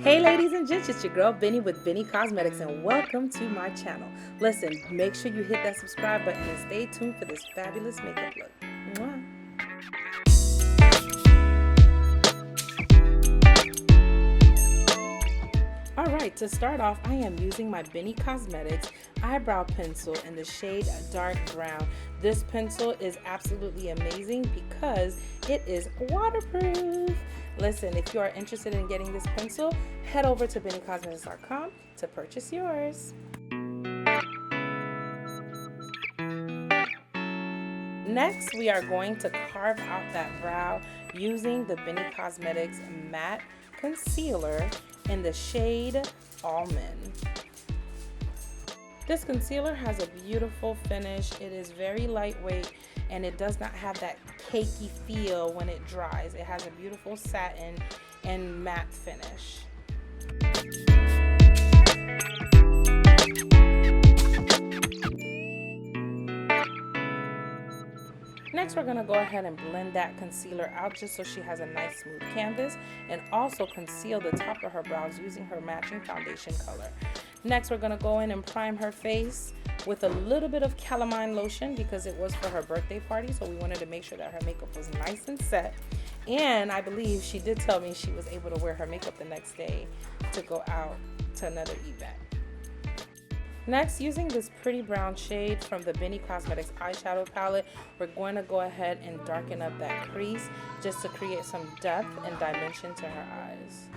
Hey ladies and gents, it's your girl Benny with Bennie Cosmetics and welcome to my channel. Listen, make sure you hit that subscribe button and stay tuned for this fabulous makeup look. Mwah. Alright, to start off, I am using my Bennie Cosmetics eyebrow pencil in the shade dark brown. This pencil is absolutely amazing because it is waterproof. Listen, if you are interested in getting this pencil, head over to BennieCosmetics.com to purchase yours. Next, we are going to carve out that brow using the Bennie Cosmetics Matte Concealer in the shade Almond. This concealer has a beautiful finish. It is very lightweight and it does not have that cakey feel when it dries. It has a beautiful satin and matte finish. Next, we're going to go ahead and blend that concealer out just so she has a nice smooth canvas, and also conceal the top of her brows using her matching foundation color. Next, we're going to go in and prime her face with a little bit of calamine lotion because it was for her birthday party, so we wanted to make sure that her makeup was nice and set. And I believe she did tell me she was able to wear her makeup the next day to go out to another event. Next, using this pretty brown shade from the Bennie Cosmetics eyeshadow palette, we're going to go ahead and darken up that crease just to create some depth and dimension to her eyes.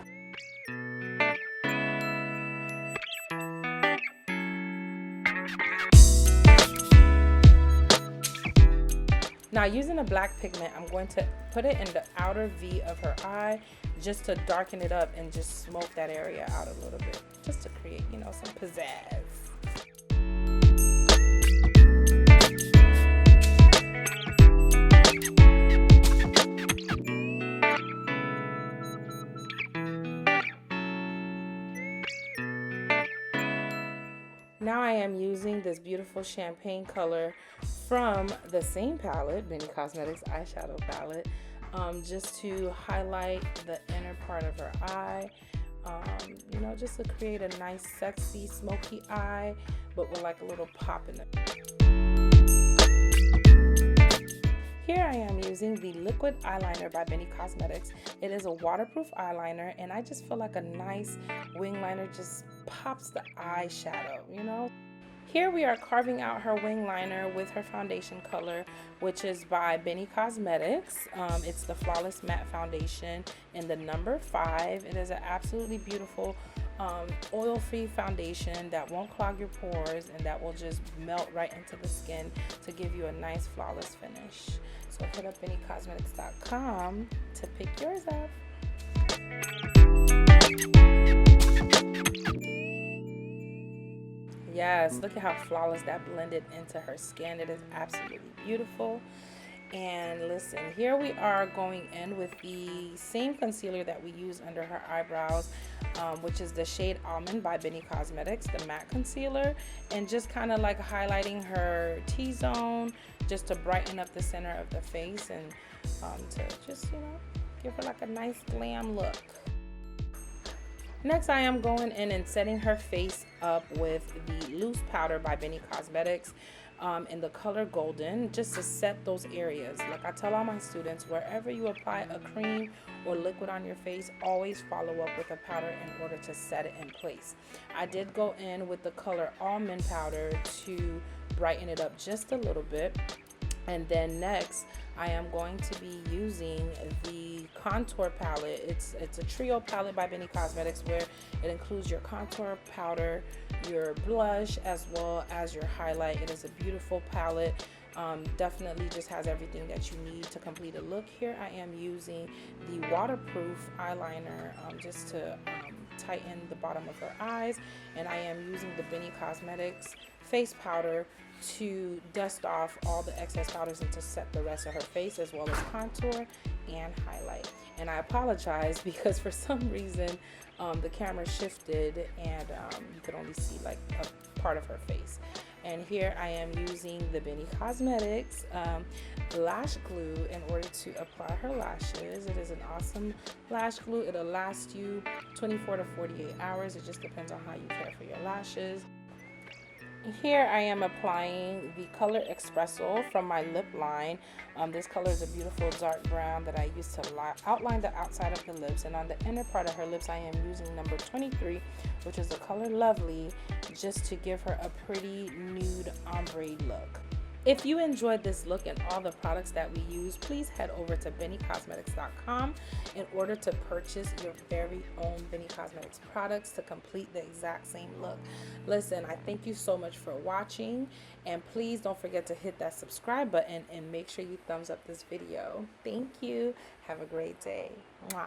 Now, using a black pigment, I'm going to put it in the outer V of her eye just to darken it up and just smoke that area out a little bit, just to create, you know, some pizzazz. Now I am using this beautiful champagne color from the same palette, Bennie Cosmetics eyeshadow palette, just to highlight the inner part of her eye, you know, just to create a nice, sexy, smoky eye, but with like a little pop in it. Here I am using the liquid eyeliner by Bennie Cosmetics. It is a waterproof eyeliner, and I just feel like a nice wing liner just pops the eyeshadow, you know. Here we are carving out her wing liner with her foundation color, which is by Bennie Cosmetics. It's the Flawless Matte Foundation in the number 5. It is an absolutely beautiful oil-free foundation that won't clog your pores and that will just melt right into the skin to give you a nice flawless finish. So hit up BennieCosmetics.com to pick yours up. Yes, look at how flawless that blended into her skin. It is absolutely beautiful. And listen, here we are going in with the same concealer that we use under her eyebrows, which is the shade Almond by Bennie Cosmetics, the matte concealer, and just kind of like highlighting her T-zone just to brighten up the center of the face and to just, you know, give her like a nice glam look. Next, I am going in and setting her face up with the loose powder by Bennie Cosmetics in the color Golden, just to set those areas. Like I tell all my students, wherever you apply a cream or liquid on your face, always follow up with a powder in order to set it in place. I did go in with the color Almond powder to brighten it up just a little bit. And then next, I am going to be using the contour palette. It's a trio palette by Bennie Cosmetics where it includes your contour powder, your blush, as well as your highlight. It is a beautiful palette. Definitely just has everything that you need to complete a look. Here I am using the waterproof eyeliner just to tighten the bottom of her eyes, and I am using the Bennie Cosmetics face powder to dust off all the excess powders and to set the rest of her face, as well as contour and highlight. And I apologize because for some reason the camera shifted and you could only see like a part of her face. And here I am using the Bennie Cosmetics lash glue in order to apply her lashes. It is an awesome lash glue. It'll last you 24 to 48 hours. It just depends on how you care for your lashes. Here I am applying the color Espresso from my lip line. This color is a beautiful dark brown that I use to outline the outside of the lips, and on the inner part of her lips I am using number 23, which is the color Lovely, just to give her a pretty nude ombre look. If you enjoyed this look and all the products that we use, please head over to BennieCosmetics.com in order to purchase your very own Bennie Cosmetics products to complete the exact same look. Listen, I thank you so much for watching, and please don't forget to hit that subscribe button and make sure you thumbs up this video. Thank you. Have a great day. Mwah.